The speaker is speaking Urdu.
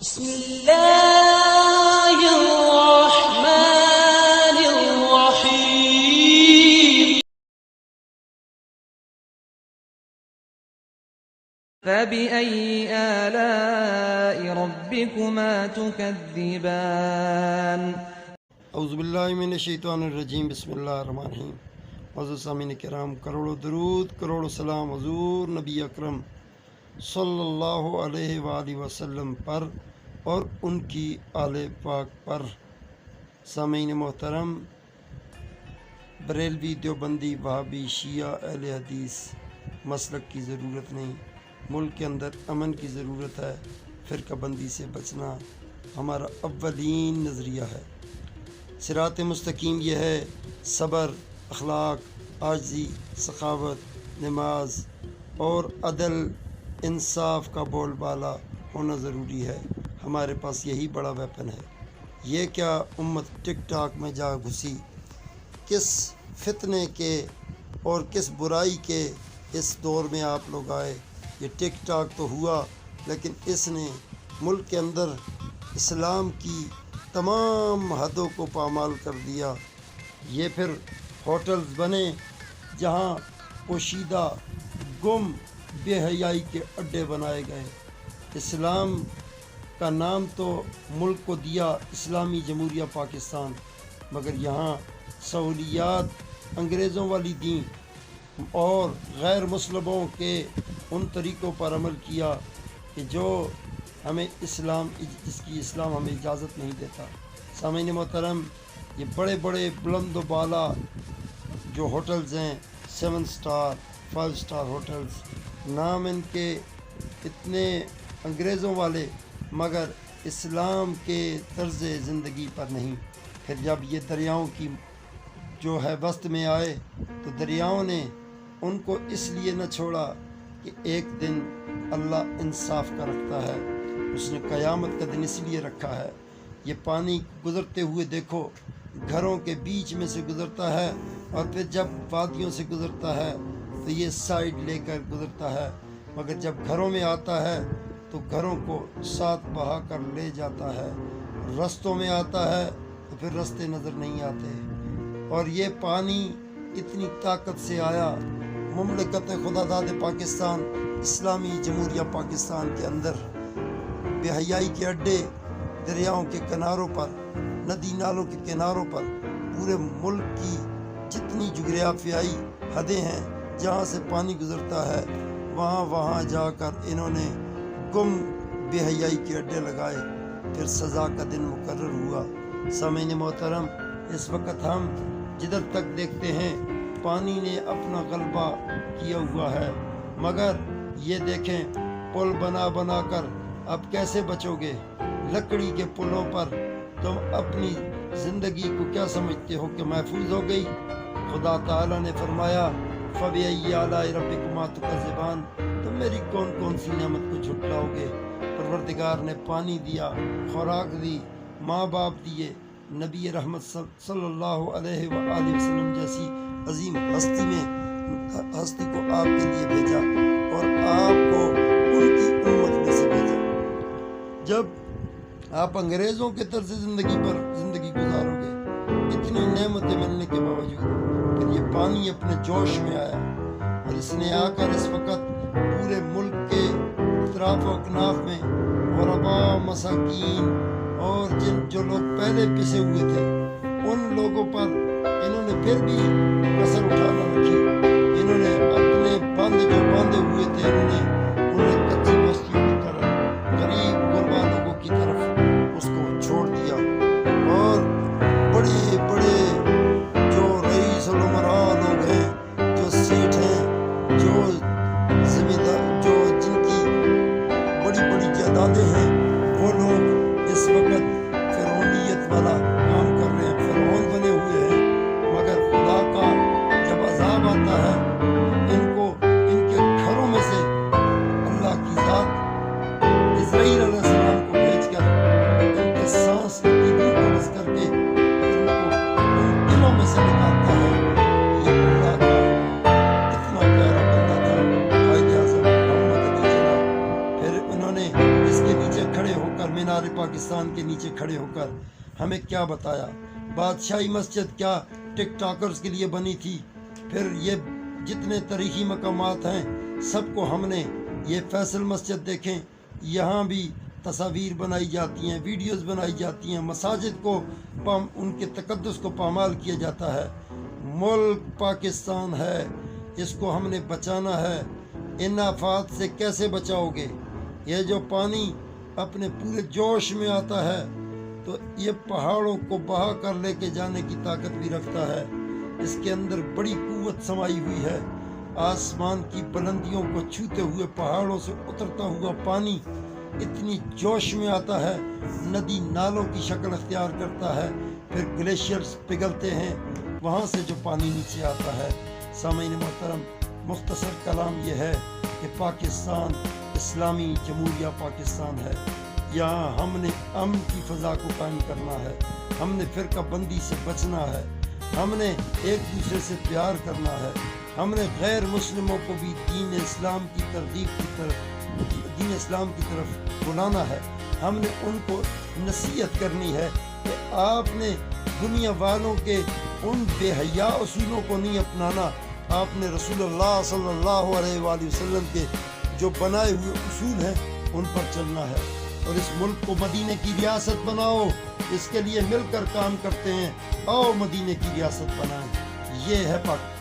بسم اللہ الرحمن الرحیم فبأي آلاء ربكما تكذبان اعوذ باللہ من الشیطان الرجیم بسم اللہ الرحمن الرحیم۔ معزز سامعین کرام، کروڑوں درود کروڑوں سلام حضور نبی اکرم صلی اللہ علیہ وآلہ وسلم پر اور ان کی آل پاک پر۔ سامعین محترم، بریلوی، دیوبندی، وہابی، شیعہ، اہل حدیث مسلک کی ضرورت نہیں، ملک کے اندر امن کی ضرورت ہے۔ فرقہ بندی سے بچنا ہمارا اولین نظریہ ہے۔ صراط مستقیم یہ ہے صبر، اخلاق، عاجزی، سخاوت، نماز اور عدل انصاف کا بول بالا ہونا ضروری ہے۔ ہمارے پاس یہی بڑا ویپن ہے۔ یہ کیا امت ٹک ٹاک میں جا گھسی، کس فتنے کے اور کس برائی کے اس دور میں آپ لوگ آئے۔ یہ ٹک ٹاک تو ہوا، لیکن اس نے ملک کے اندر اسلام کی تمام حدوں کو پامال کر دیا۔ یہ پھر ہوٹلز بنے جہاں پوشیدہ گم بے حیائی کے اڈے بنائے گئے۔ اسلام کا نام تو ملک کو دیا اسلامی جمہوریہ پاکستان، مگر یہاں سہولیات انگریزوں والی دیں اور غیر مسلموں کے ان طریقوں پر عمل کیا کہ جو ہمیں جس کی اسلام ہمیں اجازت نہیں دیتا۔ سامعین محترم، یہ بڑے بڑے بلند و بالا جو ہوٹلز ہیں، 7 سٹار 5 سٹار ہوٹلز، نام ان کے اتنے انگریزوں والے، مگر اسلام کے طرز زندگی پر نہیں۔ پھر جب یہ دریاؤں کی جو ہے وسط میں آئے تو دریاؤں نے ان کو اس لیے نہ چھوڑا کہ ایک دن اللہ انصاف کا رکھتا ہے، اس نے قیامت کا دن اس لیے رکھا ہے۔ یہ پانی گزرتے ہوئے دیکھو، گھروں کے بیچ میں سے گزرتا ہے، اور پھر جب وادیوں سے گزرتا ہے تو یہ سائیڈ لے کر گزرتا ہے، مگر جب گھروں میں آتا ہے تو گھروں کو ساتھ بہا کر لے جاتا ہے۔ رستوں میں آتا ہے تو پھر رستے نظر نہیں آتے۔ اور یہ پانی اتنی طاقت سے آیا مملکت خدا داد پاکستان، اسلامی جمہوریہ پاکستان کے اندر بے حیائی کے اڈے دریاؤں کے کناروں پر، ندی نالوں کے کناروں پر، پورے ملک کی جتنی جغرافیائی حدیں ہیں جہاں سے پانی گزرتا ہے، وہاں جا کر انہوں نے گم بے حیائی کے اڈے لگائے۔ پھر سزا کا دن مقرر ہوا۔ سامعین محترم، اس وقت ہم جدھر تک دیکھتے ہیں پانی نے اپنا غلبہ کیا ہوا ہے، مگر یہ دیکھیں پل بنا کر اب کیسے بچو گے؟ لکڑی کے پلوں پر تم اپنی زندگی کو کیا سمجھتے ہو کہ محفوظ ہو گئی؟ خدا تعالیٰ نے فرمایا فَبِأَيِّ آلَاءِ رَبِّكُمَا تُكَذِّبَانِ، تم میری کون سی نعمت کو جھٹلاؤ گے؟ پروردگار نے پانی دیا، خوراک دی، ماں باپ دیے، نبی رحمت صلی اللہ علیہ وآلہ وسلم جیسی عظیم ہستی کو آپ کے لیے بھیجا، اور آپ کو ان کی امت میں سے بھیجا۔ جب آپ انگریزوں کے طرز زندگی پر زندگی گزارو گے، اتنی نعمتیں ملنے کے باوجود، پھر یہ پانی اپنے جوش میں آیا، اور اس نے آ کر اس وقت پورے ملک کے اطراف و اکناف میں غرباء، مساکین اور جو لوگ پہلے پسے ہوئے تھے ان لوگوں پر انہوں نے پھر بھی کسر اٹھانا رکھی۔ انہوں نے اپنے بند جو باندھے ہوئے تھے انہیں کچی بستیوں کی طرف، غریب غربا لوگوں کی طرف اس کو چھوڑ دیا، اور بڑے بڑے جو رئیس الامراء لوگ ہیں، جو سیٹھ ہیں، جو زمیندار، جو جن کی بڑی بڑی جائیدادیں ہیں، وہ لوگ اس وقت فرعونیت والا کام کر رہے ہیں، فرعون بنے ہوئے ہیں۔ مگر خدا کا جب عذاب آتا پاکستان کے نیچے کھڑے ہو کر ہمیں کیا بتایا. بادشاہی مسجد کیا ٹک ٹاکرز کے لیے بنی تھی. پھر یہ جتنے تاریخی مقامات ہیں سب کو ہم نے، یہ فیصل مسجد دیکھیں، یہاں بھی تصاویر بنائی جاتی ہیں، ویڈیوز بنائی جاتی ہیں، مساجد کو ان کے تقدس کو پامال کیا جاتا ہے. ملک پاکستان ہے، اس کو ہم نے بچانا ہے. ان آفات سے کیسے بچاؤ گے؟ یہ جو پانی اپنے پورے جوش میں آتا ہے تو یہ پہاڑوں کو بہا کر لے کے جانے کی طاقت بھی رکھتا ہے. اس کے اندر بڑی قوت سمائی ہوئی ہے. آسمان کی بلندیوں کو چھوتے ہوئے پہاڑوں سے اترتا ہوا پانی اتنی جوش میں آتا ہے، ندی نالوں کی شکل اختیار کرتا ہے، پھر گلیشیئرز پگھلتے ہیں، وہاں سے جو پانی نیچے آتا ہے. سامعین محترم، مختصر کلام یہ ہے کہ پاکستان اسلامی جمہوریہ پاکستان ہے. یہاں ہم نے امن کی فضا کو قائم کرنا ہے، ہم نے فرقہ بندی سے بچنا ہے، ہم نے ایک دوسرے سے پیار کرنا ہے، ہم نے غیر مسلموں کو بھی دین اسلام کی ترغیب کی طرف، دین اسلام کی طرف بلانا ہے. ہم نے ان کو نصیحت کرنی ہے کہ آپ نے دنیا والوں کے ان بے حیا اصولوں کو نہیں اپنانا، آپ نے رسول اللہ صلی اللہ علیہ وآلہ وسلم کے جو بنائے ہوئے اصول ہیں ان پر چلنا ہے. اور اس ملک کو مدینے کی ریاست بناؤ، اس کے لیے مل کر کام کرتے ہیں. آؤ مدینے کی ریاست بنائیں. یہ ہے پاکستان.